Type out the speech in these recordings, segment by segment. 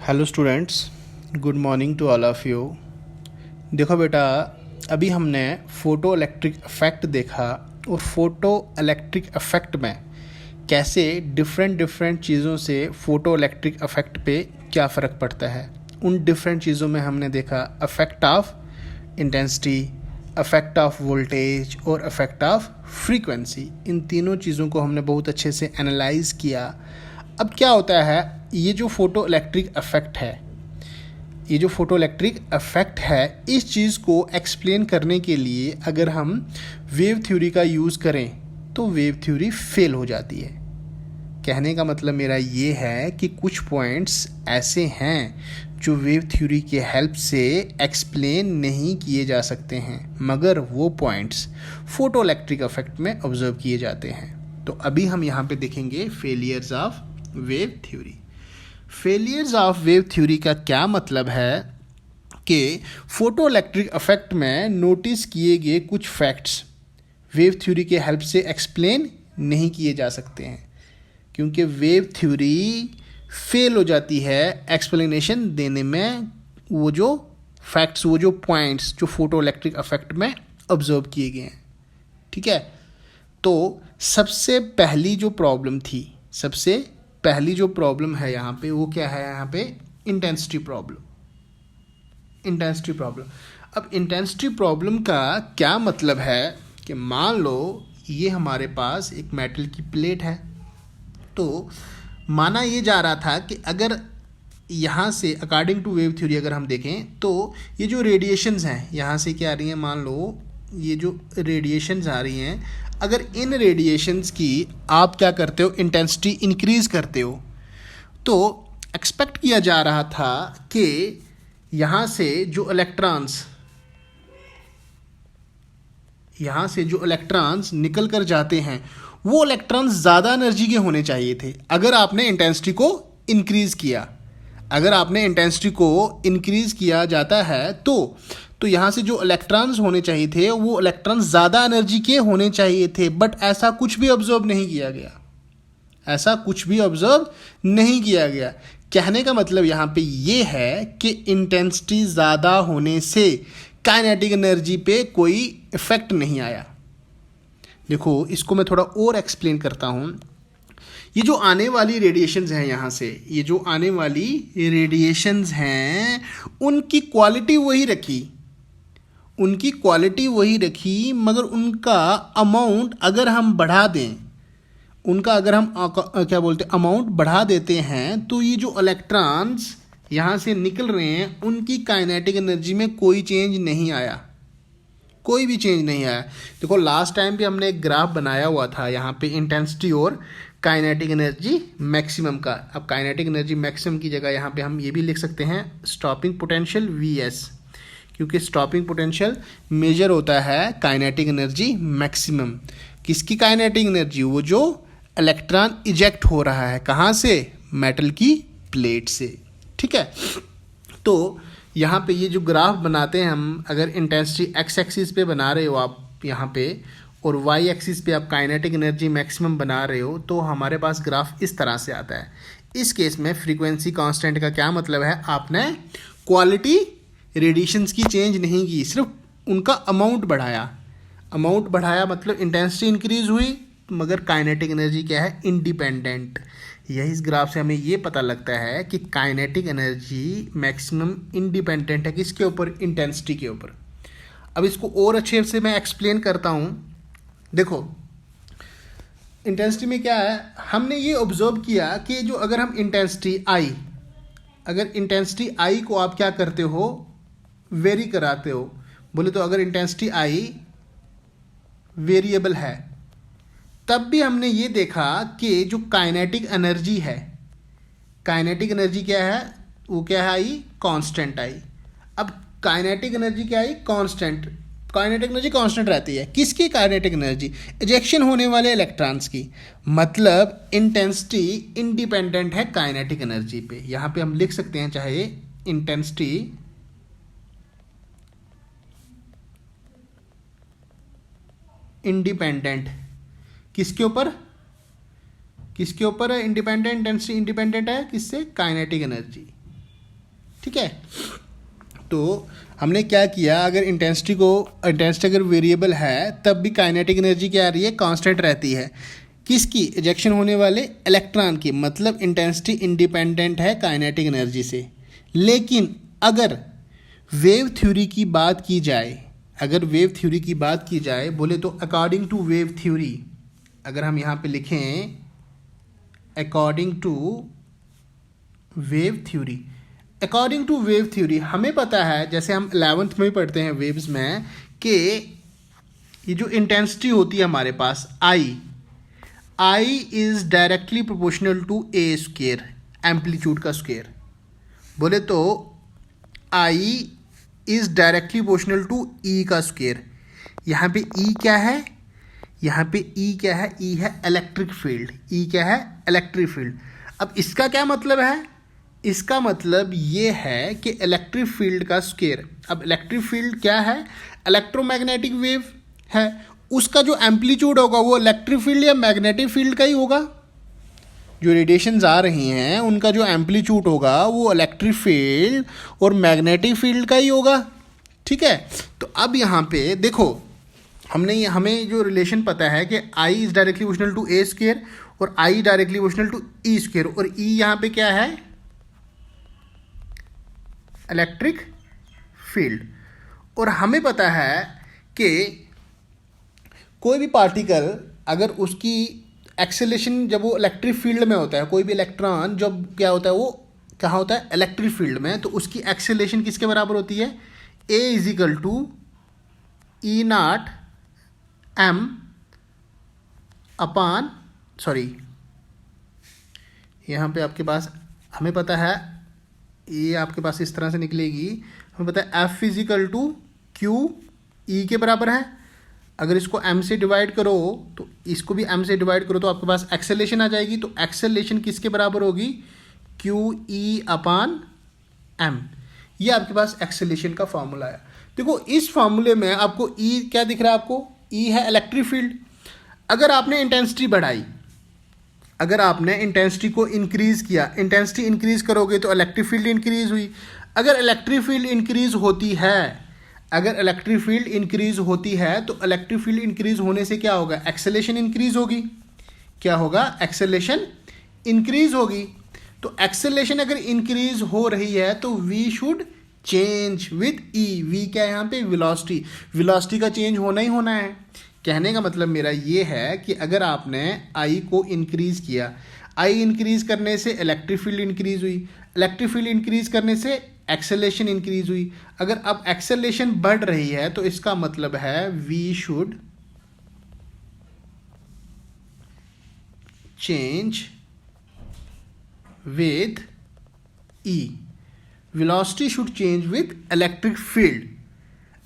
Hello students, good morning to all of you. देखो बेटा, अभी हमने फ़ोटो इलेक्ट्रिक इफ़ेक्ट देखा और फ़ोटो इलेक्ट्रिक इफ़ेक्ट में कैसे डिफरेंट चीज़ों से फ़ोटो इलेक्ट्रिक इफ़ेक्ट पे क्या फ़र्क पड़ता है। उन डिफरेंट चीज़ों में हमने देखा effect of intensity, effect of voltage और इफ़ेक्ट ऑफ फ्रीक्वेंसी। इन तीनों चीज़ों को हमने बहुत अच्छे से एनालाइज़ किया। अब क्या होता है, ये जो फ़ोटो इलेक्ट्रिक इफ़ेक्ट है, ये जो फ़ोटो इलेक्ट्रिक इफ़ेक्ट है, इस चीज़ को एक्सप्लेन करने के लिए अगर हम वेव थ्योरी का यूज़ करें तो वेव थ्योरी फेल हो जाती है। कहने का मतलब मेरा ये है कि कुछ पॉइंट्स ऐसे हैं जो वेव थ्योरी के हेल्प से एक्सप्लेन नहीं किए जा सकते हैं, मगर वो पॉइंट्स फ़ोटो इलेक्ट्रिक इफ़ेक्ट में ऑब्जर्व किए जाते हैं। तो अभी हम यहाँ पे देखेंगे failures of wave theory. Failures of wave theory का क्या मतलब है कि फोटो इलेक्ट्रिक इफेक्ट में नोटिस किए गए कुछ फैक्ट्स वेव थ्योरी के हेल्प से एक्सप्लेन नहीं किए जा सकते हैं, क्योंकि वेव थ्योरी फेल हो जाती है एक्सप्लेनेशन देने में। वो जो फैक्ट्स, वो जो पॉइंट्स जो फोटो इलेक्ट्रिक इफेक्ट में ऑब्जर्व किए गए हैं, ठीक है। तो सबसे पहली जो प्रॉब्लम थी, सबसे पहली जो प्रॉब्लम है यहाँ पे, वो क्या है, यहाँ पे इंटेंसिटी प्रॉब्लम। इंटेंसिटी प्रॉब्लम, अब इंटेंसिटी प्रॉब्लम का क्या मतलब है कि मान लो ये हमारे पास एक मेटल की प्लेट है, तो माना ये जा रहा था कि अगर यहाँ से अकॉर्डिंग टू वेव थ्योरी अगर हम देखें तो ये जो रेडिएशंस हैं यहाँ से क्या आ रही हैं, मान लो ये जो रेडिएशंस आ रही हैं, अगर इन रेडिएशंस की आप क्या करते हो, इंटेंसिटी इंक्रीज़ करते हो, तो एक्सपेक्ट किया जा रहा था कि यहाँ से जो इलेक्ट्रॉन्स निकल कर जाते हैं, वो इलेक्ट्रॉन्स ज़्यादा एनर्जी के होने चाहिए थे अगर आपने इंटेंसिटी को इंक्रीज़ किया। अगर आपने इंटेंसिटी को इंक्रीज़ किया जाता है तो यहाँ से जो इलेक्ट्रॉन्स होने चाहिए थे वो इलेक्ट्रॉन्स ज़्यादा एनर्जी के होने चाहिए थे, बट ऐसा कुछ भी ऑब्जर्व नहीं किया गया। ऐसा कुछ भी ऑब्जर्व नहीं किया गया। कहने का मतलब यहाँ पे ये है कि इंटेंसिटी ज़्यादा होने से काइनेटिक एनर्जी पे कोई इफेक्ट नहीं आया। देखो, इसको मैं थोड़ा और एक्सप्लेन करता हूँ। ये जो आने वाली रेडिएशंस हैं यहाँ से, ये जो आने वाली रेडिएशंस हैं, उनकी क्वालिटी वही रखी, मगर उनका अमाउंट अगर हम बढ़ा दें, अमाउंट बढ़ा देते हैं, तो ये जो इलेक्ट्रॉन्स यहाँ से निकल रहे हैं उनकी काइनेटिक एनर्जी में कोई चेंज नहीं आया, कोई भी चेंज नहीं आया। देखो, लास्ट टाइम भी हमने एक ग्राफ बनाया हुआ था यहाँ पे इंटेंसिटी और काइनेटिक एनर्जी मैक्सिमम का। अब काइनेटिक एनर्जी मैक्सिमम की जगह यहाँ पे हम ये भी लिख सकते हैं स्टॉपिंग पोटेंशियल Vs, क्योंकि स्टॉपिंग पोटेंशियल मेजर होता है काइनेटिक एनर्जी मैक्सिमम। किसकी काइनेटिक एनर्जी? वो जो इलेक्ट्रॉन इजेक्ट हो रहा है, कहाँ से? मेटल की प्लेट से, ठीक है। तो यहाँ पे ये जो ग्राफ बनाते हैं हम, अगर इंटेंसिटी एक्स एक्सिस पे बना रहे हो आप यहाँ पे, और वाई एक्सिस पे आप काइनेटिक एनर्जी मैक्सिमम बना रहे हो, तो हमारे पास ग्राफ इस तरह से आता है। इस केस में फ्रीक्वेंसी कांस्टेंट का क्या मतलब है, आपने क्वालिटी रेडिएशंस की चेंज नहीं की, सिर्फ उनका अमाउंट बढ़ाया मतलब इंटेंसिटी इंक्रीज हुई, मगर काइनेटिक एनर्जी क्या है, इंडिपेंडेंट। यही इस ग्राफ से हमें ये पता लगता है कि काइनेटिक एनर्जी मैक्सिमम इंडिपेंडेंट है किसके ऊपर, इंटेंसिटी के ऊपर। अब इसको और अच्छे से मैं एक्सप्लेन करता हूँ। देखो, इंटेंसिटी में क्या है, हमने ये ऑब्जर्व किया कि जो अगर हम इंटेंसिटी आई को आप क्या करते हो, वेरी कराते हो, बोले तो अगर इंटेंसिटी आई वेरिएबल है, तब भी हमने ये देखा कि जो काइनेटिक एनर्जी क्या है, वो क्या है, आई कांस्टेंट आई। अब काइनेटिक एनर्जी क्या आई, कांस्टेंट। काइनेटिक एनर्जी कांस्टेंट रहती है, किसकी काइनेटिक एनर्जी? इजेक्शन होने वाले इलेक्ट्रॉन्स की। मतलब इंटेंसिटी इंडिपेंडेंट है काइनेटिक एनर्जी पे। यहाँ पे हम लिख सकते हैं चाहे इंटेंसिटी इंडिपेंडेंट किसके ऊपर है, इंडिपेंडेंट इंटेंसिटी इंडिपेंडेंट है किससे, काइनेटिक एनर्जी। ठीक है। तो हमने क्या किया, अगर इंटेंसिटी अगर वेरिएबल है तब भी काइनेटिक एनर्जी क्या आ रही है, कांस्टेंट रहती है। किसकी, इजेक्शन होने वाले इलेक्ट्रॉन की, मतलब इंटेंसिटी इंडिपेंडेंट है काइनेटिक एनर्जी से। लेकिन अगर वेव थ्योरी की बात की जाए, बोले तो अकॉर्डिंग टू वेव थ्योरी, अगर हम यहाँ पे लिखें अकॉर्डिंग टू वेव थ्योरी, हमें पता है, जैसे हम 11th में पढ़ते हैं वेव्स में, कि ये जो इंटेंसिटी होती है हमारे पास I is directly proportional to A square, amplitude का स्क्वायर। बोले तो I is directly proportional to E का स्क्वायर। यहाँ पे ई क्या है, ई है इलेक्ट्रिक फील्ड। अब इसका क्या मतलब है, इसका मतलब ये है कि इलेक्ट्रिक फील्ड का स्क्वायर। अब इलेक्ट्रिक फील्ड क्या है, इलेक्ट्रोमैग्नेटिक वेव है, उसका जो एम्पलीट्यूड होगा वो इलेक्ट्रिक फील्ड या मैग्नेटिक फील्ड का ही होगा। जो रेडिएशंस आ रही हैं उनका जो एम्पलीट्यूड होगा वो इलेक्ट्रिक फील्ड और मैग्नेटिक फील्ड का ही होगा, ठीक है। तो अब यहाँ पे देखो, हमें जो रिलेशन पता है कि I is directly proportional to A square और I directly proportional to E square, और ई यहाँ पे क्या है, इलेक्ट्रिक फील्ड। और हमें पता है कि कोई भी पार्टिकल अगर उसकी एक्सेलेरेशन जब वो इलेक्ट्रिक फील्ड में होता है, कोई भी इलेक्ट्रॉन जब क्या होता है, वो कहाँ होता है, इलेक्ट्रिक फील्ड में, तो उसकी एक्सेलेरेशन किसके बराबर होती है, A is equal to E naught M upon, यहाँ पे आपके पास हमें पता है, ये आपके पास इस तरह से निकलेगी, हमें पता है F equal to Q E के बराबर है। अगर इसको m से डिवाइड करो तो इसको भी m से डिवाइड करो तो आपके पास एक्सेलेरेशन आ जाएगी। तो एक्सेलेरेशन किसके बराबर होगी, क्यू ई अपान m। ये आपके पास एक्सेलेरेशन का फॉर्मूला है। देखो इस फॉर्मूले में आपको E क्या दिख रहा है, आपको E है इलेक्ट्रिक फील्ड। अगर आपने इंटेंसिटी बढ़ाई, अगर आपने इंटेंसिटी को इंक्रीज किया, इंटेंसिटी इंक्रीज करोगे तो इलेक्ट्रिक फील्ड इंक्रीज हुई। अगर इलेक्ट्रिक फील्ड इंक्रीज होती है, तो इलेक्ट्रिक फील्ड इंक्रीज होने से क्या होगा, एक्सेलेरेशन इंक्रीज होगी। क्या होगा, एक्सेलेरेशन इंक्रीज होगी। तो एक्सेलेरेशन अगर इंक्रीज हो रही है तो we should change with E. We क्या है यहाँ पे, वेलोसिटी का चेंज होना ही होना है। कहने का मतलब मेरा ये है कि अगर आपने आई को इंक्रीज किया, आई इंक्रीज करने से इलेक्ट्रिक फील्ड इंक्रीज हुई, इलेक्ट्रिक फील्ड इंक्रीज करने से एक्सेलेरेशन इंक्रीज हुई। अगर अब एक्सेलेरेशन बढ़ रही है तो इसका मतलब है we should change with E, velocity should change with electric field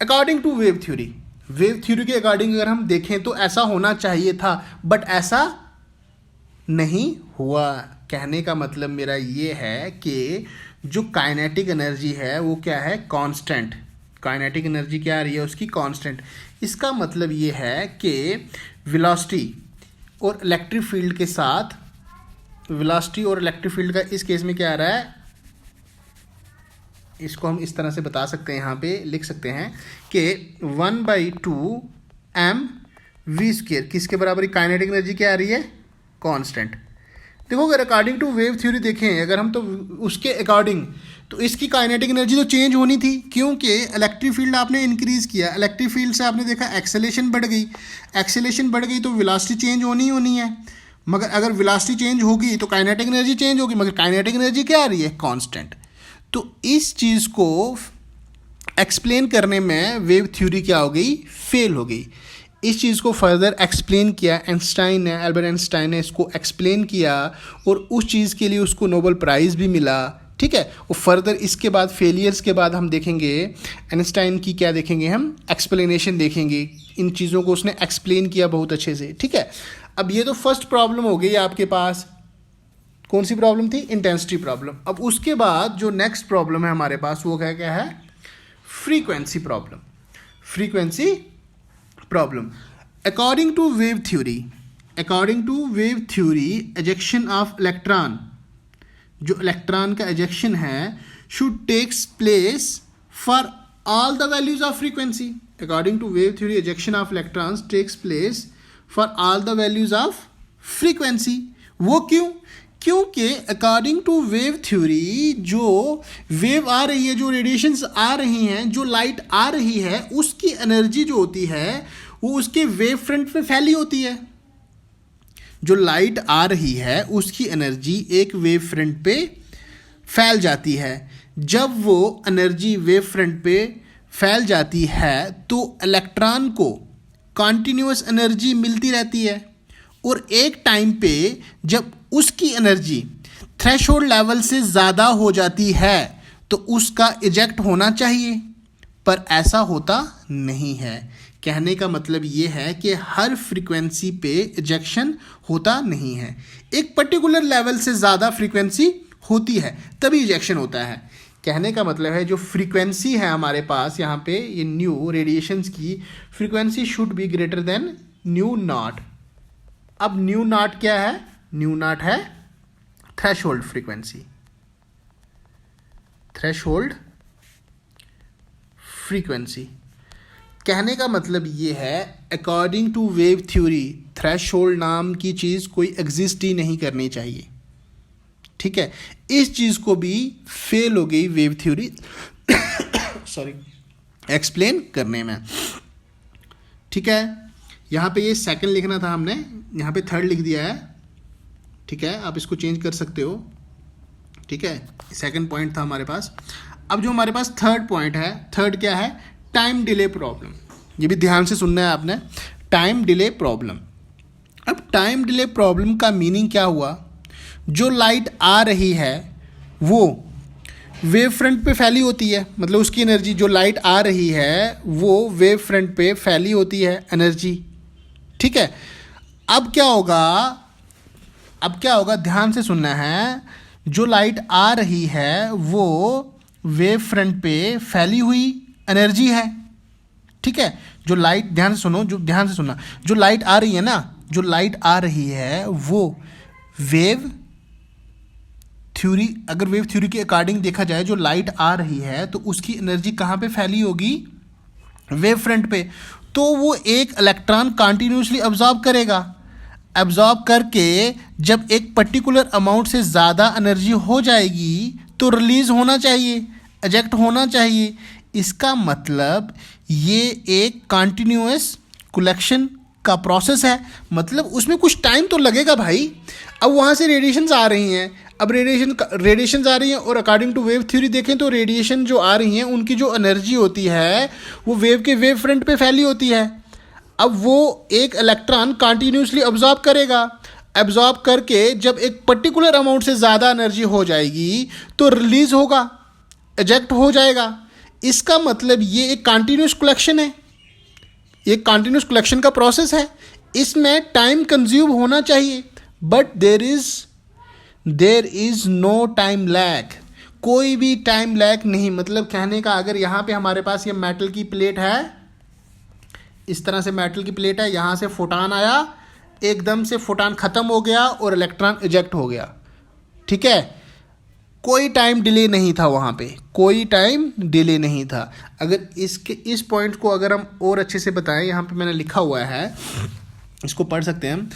according to wave theory. Wave theory के अकॉर्डिंग अगर हम देखें तो ऐसा होना चाहिए था, बट ऐसा नहीं हुआ। कहने का मतलब मेरा ये है कि जो काइनेटिक एनर्जी है वो क्या है, कांस्टेंट। काइनेटिक एनर्जी क्या आ रही है, उसकी कांस्टेंट। इसका मतलब ये है कि वेलोसिटी और इलेक्ट्रिक फील्ड के साथ, वेलोसिटी और इलेक्ट्रिक फील्ड का इस केस में क्या आ रहा है, इसको हम इस तरह से बता सकते हैं, यहाँ पे लिख सकते हैं कि 1/2 mv²। किसके बराबर, काइनेटिक एनर्जी क्या आ रही है, कांस्टेंट। देखो अगर अकॉर्डिंग टू वेव थ्योरी देखें अगर हम, तो उसके अकॉर्डिंग तो इसकी काइनेटिक एनर्जी तो चेंज होनी थी, क्योंकि इलेक्ट्रिक फील्ड आपने इंक्रीज किया, इलेक्ट्रिक फील्ड से आपने देखा एक्सेलेरेशन बढ़ गई, तो वेलोसिटी चेंज होनी है। मगर अगर वेलोसिटी चेंज होगी तो काइनेटिक एनर्जी चेंज होगी, मगर काइनेटिक एनर्जी क्या आ रही है, कांस्टेंट। तो इस चीज़ को एक्सप्लेन करने में वेव थ्योरी क्या हो गई, फेल हो गई। इस चीज़ को फर्दर एक्सप्लेन किया एल्बर्ट आइंस्टाइन ने इसको एक्सप्लेन किया और उस चीज़ के लिए उसको नोबेल प्राइज़ भी मिला, ठीक है। और फर्दर इसके बाद फेलियर्स के बाद हम देखेंगे आइंस्टाइन की क्या देखेंगे, हम एक्सप्लेनेशन देखेंगे। इन चीज़ों को उसने एक्सप्लेन किया बहुत अच्छे से, ठीक है। अब ये तो फर्स्ट प्रॉब्लम हो गई आपके पास, कौन सी प्रॉब्लम थी, इंटेंसिटी प्रॉब्लम। अब उसके बाद जो नेक्स्ट प्रॉब्लम है हमारे पास वो क्या है, frequency problem. According to wave theory, ejection of electron, जो इलेक्ट्रॉन का एजेक्शन है should takes place for all the values of frequency. According to wave theory, ejection of electrons takes place for all the values of frequency. वो क्यों? क्योंकि according to wave theory जो wave आ रही है, जो radiations आ रही हैं, जो लाइट आ रही है, उसकी एनर्जी जो होती है वो उसके वेव फ्रंट पे फैली होती है. जो लाइट आ रही है उसकी एनर्जी एक वेव फ्रंट पे फैल जाती है. जब वो एनर्जी वेव फ्रंट पे फैल जाती है तो इलेक्ट्रॉन को कॉन्टिन्यूअस एनर्जी मिलती रहती है और एक टाइम पे जब उसकी एनर्जी थ्रेशोल्ड लेवल से ज़्यादा हो जाती है तो उसका इजेक्ट होना चाहिए, पर ऐसा होता नहीं है. कहने का मतलब ये है कि हर फ्रीक्वेंसी पे इजेक्शन होता नहीं है. एक पर्टिकुलर लेवल से ज़्यादा फ्रीक्वेंसी होती है तभी इजेक्शन होता है. कहने का मतलब है जो फ्रीक्वेंसी है हमारे पास यहाँ पे, ये न्यू रेडिएशंस की frequency should be greater than nu naught. अब न्यू नॉट क्या है? न्यू नॉट है थ्रेशोल्ड फ्रीक्वेंसी. Threshold frequency. कहने का मतलब ये है according to wave theory threshold नाम की चीज़ कोई एग्जिस्ट ही नहीं करनी चाहिए. ठीक है, इस चीज़ को भी फेल हो गई वेव थ्योरी सॉरी एक्सप्लेन करने में. ठीक है, यहाँ पे ये सेकंड लिखना था हमने, यहाँ पे थर्ड लिख दिया है. ठीक है, आप इसको चेंज कर सकते हो. ठीक है, सेकंड पॉइंट था हमारे पास. अब जो हमारे पास थर्ड पॉइंट है, थर्ड क्या है? Time delay problem. ये भी ध्यान से सुनना है आपने. Time delay problem. अब टाइम डिले प्रॉब्लम का मीनिंग क्या हुआ? जो लाइट आ रही है वो वेव फ्रंट पे फैली होती है, मतलब उसकी एनर्जी, जो लाइट आ रही है वो वेव फ्रंट पे फैली होती है एनर्जी. ठीक है, अब क्या होगा? अब क्या होगा? ध्यान से सुनना है. जो लाइट आ रही है वो वेव फ्रंट पे फैली हुई एनर्जी है. ठीक है, जो लाइट, ध्यान से सुनो, जो ध्यान से सुनना, जो लाइट आ रही है ना, जो लाइट आ रही है वो वेव थ्योरी, अगर वेव थ्योरी के अकॉर्डिंग देखा जाए, जो लाइट आ रही है तो उसकी एनर्जी कहाँ पे फैली होगी? वेव फ्रंट पे. तो वो एक इलेक्ट्रॉन कॉन्टिन्यूसली अब्जॉर्ब करेगा. अब्जॉर्ब करके जब एक पर्टिकुलर अमाउंट से ज़्यादा एनर्जी हो जाएगी तो रिलीज़ होना चाहिए, एजेक्ट होना चाहिए. इसका मतलब ये एक कॉन्टिन्यूअस कलेक्शन का प्रोसेस है, मतलब उसमें कुछ टाइम तो लगेगा भाई. अब वहाँ से रेडिएशंस आ रही हैं, अब रेडिएशंस आ रही हैं और अकॉर्डिंग टू वेव थ्योरी देखें तो रेडिएशन जो आ रही हैं उनकी जो एनर्जी होती है वो वेव के वेव फ्रंट पे फैली होती है. अब वो एक इलेक्ट्रॉन कॉन्टिन्यूसली अब्जॉर्ब करेगा. एब्जॉर्ब करके जब एक पर्टिकुलर अमाउंट से ज़्यादा एनर्जी हो जाएगी तो रिलीज़ होगा, एजेक्ट हो जाएगा. इसका मतलब ये एक कॉन्टिन्यूस कलेक्शन है, एक कॉन्टिन्यूस कलेक्शन का प्रोसेस है. इसमें टाइम कंज्यूम होना चाहिए, but there is no time lag. कोई भी टाइम लैग नहीं. मतलब कहने का, अगर यहाँ पे हमारे पास ये मेटल की प्लेट है, इस तरह से मेटल की प्लेट है, यहाँ से फोटान आया, एकदम से फोटान ख़त्म हो गया और इलेक्ट्रॉन इजेक्ट हो गया. ठीक है, कोई टाइम डिले नहीं था वहाँ पे, कोई टाइम डिले नहीं था. अगर इस पॉइंट को अगर हम और अच्छे से बताएं, यहाँ पे मैंने लिखा हुआ है, इसको पढ़ सकते हैं हम.